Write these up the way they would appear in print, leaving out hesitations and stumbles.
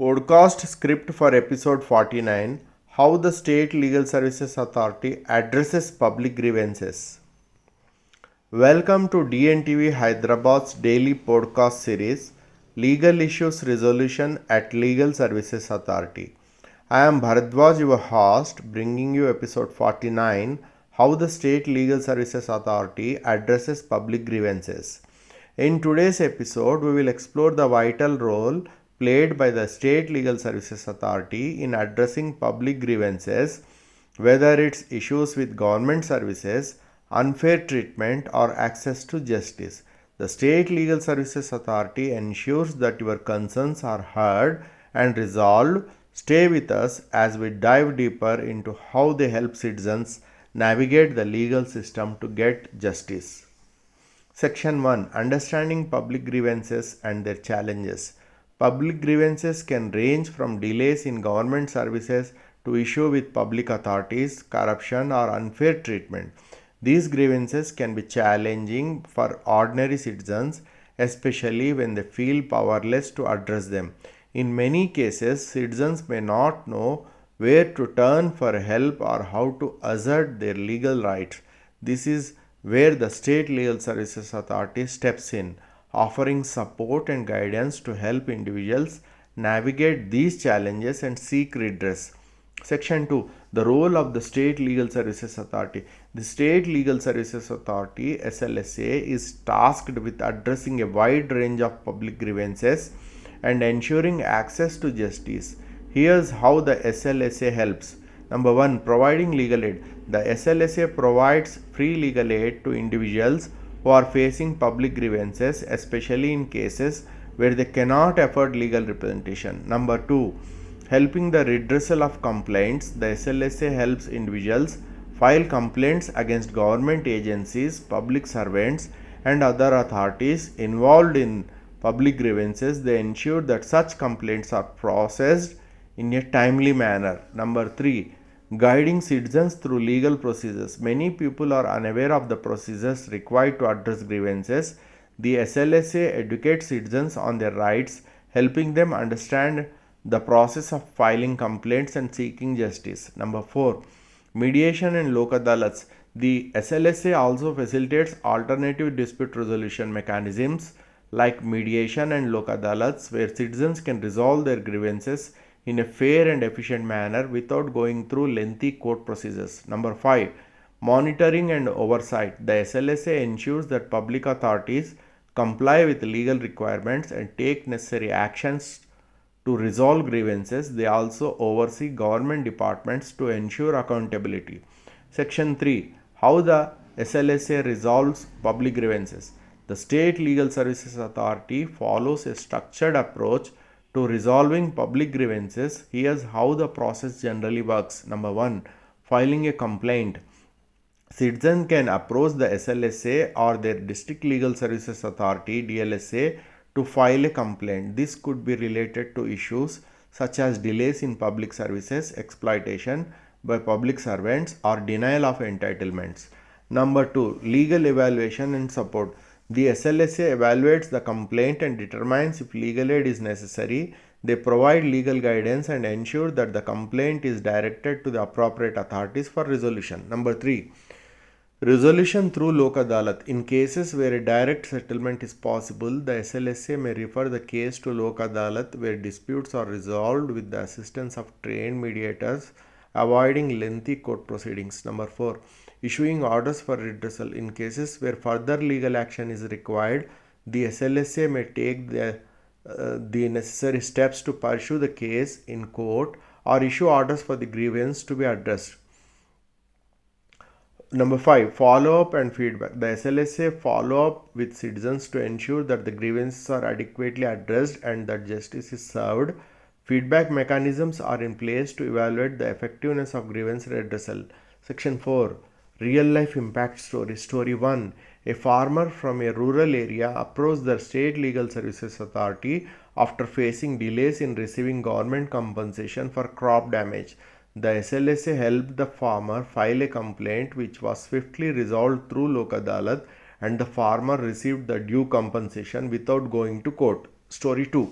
Podcast script for episode 49: How the State Legal Services Authority addresses public grievances. Welcome to DNTV Hyderabad's daily podcast series, Legal Issues Resolution at Legal Services Authority. I am Bharadwaj, your host, bringing you episode 49: How the State Legal Services Authority addresses public grievances. In today's episode, we will explore the vital role played by the State Legal Services Authority in addressing public grievances, whether it's issues with government services, unfair treatment, or access to justice. The State Legal Services Authority ensures that your concerns are heard and resolved. Stay with us as we dive deeper into how they help citizens navigate the legal system to get justice. Section 1: Understanding public grievances and their challenges. Public grievances can range from delays in government services to issue with public authorities, corruption, or unfair treatment. These grievances can be challenging for ordinary citizens, especially when they feel powerless to address them. In many cases, citizens may not know where to turn for help or how to assert their legal rights. This is where the State Legal Services Authority steps in, offering support and guidance to help individuals navigate these challenges and seek redress. Section 2: The role of the State Legal Services Authority. The State Legal Services Authority (SLSA) is tasked with addressing a wide range of public grievances and ensuring access to justice. Here's how the SLSA helps. Number 1. Providing legal aid. The SLSA provides free legal aid to individuals who are facing public grievances, especially in cases where they cannot afford legal representation. Number 2. Helping the redressal of complaints. The SLSA helps individuals file complaints against government agencies, public servants, and other authorities involved in public grievances. They ensure that such complaints are processed in a timely manner. Number 3. Guiding citizens through legal procedures. Many people are unaware of the procedures required to address grievances. The SLSA educates citizens on their rights, helping them understand the process of filing complaints and seeking justice. Number 4. Mediation and Lok Adalats. The SLSA also facilitates alternative dispute resolution mechanisms like mediation and Lok Adalats, where citizens can resolve their grievances in a fair and efficient manner without going through lengthy court procedures. Number 5. Monitoring and oversight. The SLSA ensures that public authorities comply with legal requirements and take necessary actions to resolve grievances. They also oversee government departments to ensure accountability. Section 3. How the SLSA resolves public grievances. The State Legal Services Authority follows a structured approach to resolving public grievances. Here's how the process generally works. Number 1. Filing a complaint. Citizens can approach the SLSA or their District Legal Services Authority (DLSA) to file a complaint. This could be related to issues such as delays in public services, exploitation by public servants, or denial of entitlements. Number 2. Legal evaluation and support. The SLSA evaluates the complaint and determines if legal aid is necessary. They provide legal guidance and ensure that the complaint is directed to the appropriate authorities for resolution. Number 3. Resolution through Lok Adalat. In cases where a direct settlement is possible, the SLSA may refer the case to Lok Adalat, where disputes are resolved with the assistance of trained mediators, avoiding lengthy court proceedings. Number 4. Issuing orders for redressal. In cases where further legal action is required, the SLSA may take the necessary steps to pursue the case in court or issue orders for the grievance to be addressed. Number 5. Follow-up and feedback. The SLSA follow up with citizens to ensure that the grievances are adequately addressed and that justice is served. Feedback mechanisms are in place to evaluate the effectiveness of grievance redressal. Section 4. Real-life impact story. Story 1. A farmer from a rural area approached the State Legal Services Authority after facing delays in receiving government compensation for crop damage. The SLSA helped the farmer file a complaint, which was swiftly resolved through Lok Adalat, and the farmer received the due compensation without going to court. Story 2.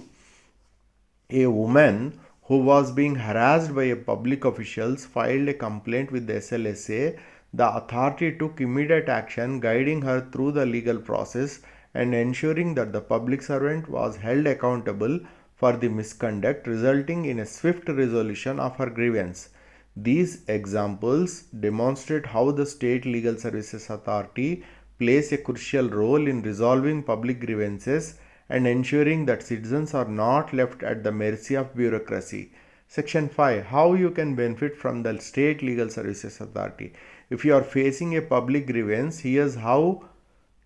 A woman who was being harassed by a public officials filed a complaint with the SLSA. The authority took immediate action, guiding her through the legal process and ensuring that the public servant was held accountable for the misconduct, resulting in a swift resolution of her grievance. These examples demonstrate how the State Legal Services Authority plays a crucial role in resolving public grievances and ensuring that citizens are not left at the mercy of bureaucracy. Section 5. How you can benefit from the State Legal Services Authority. If you are facing a public grievance, here's how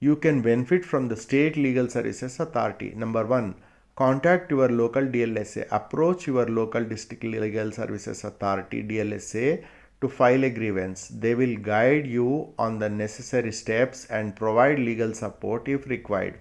you can benefit from the State Legal Services Authority. Number 1. Contact your local DLSA. Approach your local District Legal Services Authority DLSA to file a grievance. They will guide you on the necessary steps and provide legal support if required.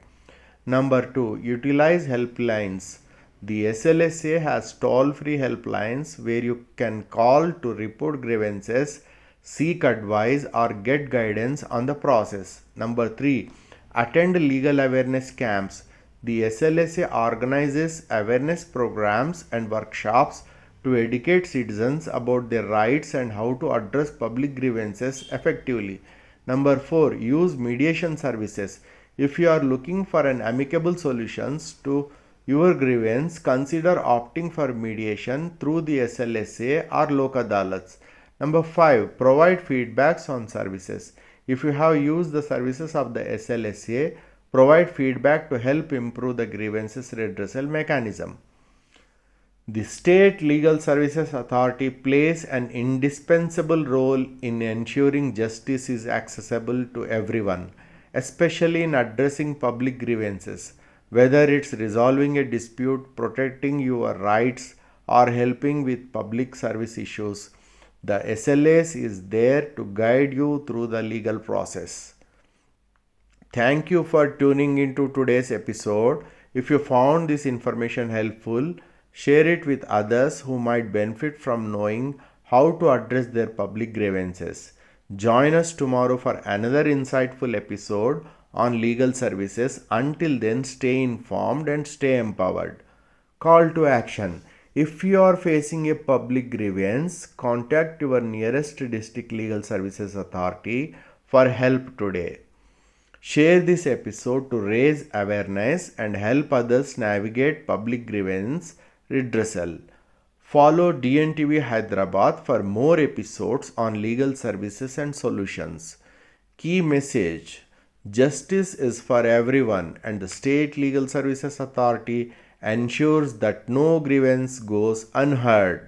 Number 2. Utilize helplines. The SLSA has toll-free helplines where you can call to report grievances, seek advice, or get guidance on the process. Number 3. Attend legal awareness camps. The SLSA organizes awareness programs and workshops to educate citizens about their rights and how to address public grievances effectively. Number 4. Use mediation services. If you are looking for an amicable solutions to your grievance, consider opting for mediation through the SLSA or Lok Adalats. Number 5. Provide feedbacks on services. If you have used the services of the SLSA, provide feedback to help improve the grievances redressal mechanism. The State Legal Services Authority plays an indispensable role in ensuring justice is accessible to everyone, especially in addressing public grievances, whether it's resolving a dispute, protecting your rights, or helping with public service issues. The SLS is there to guide you through the legal process. Thank you for tuning into today's episode. If you found this information helpful, share it with others who might benefit from knowing how to address their public grievances. Join us tomorrow for another insightful episode on legal services. Until then, stay informed and stay empowered. Call to action. If you are facing a public grievance, contact your nearest district legal services authority for help today. Share this episode to raise awareness and help others navigate public grievance redressal. Follow DNTV Hyderabad for more episodes on legal services and solutions. Key message: justice is for everyone, and the State Legal Services Authority ensures that no grievance goes unheard.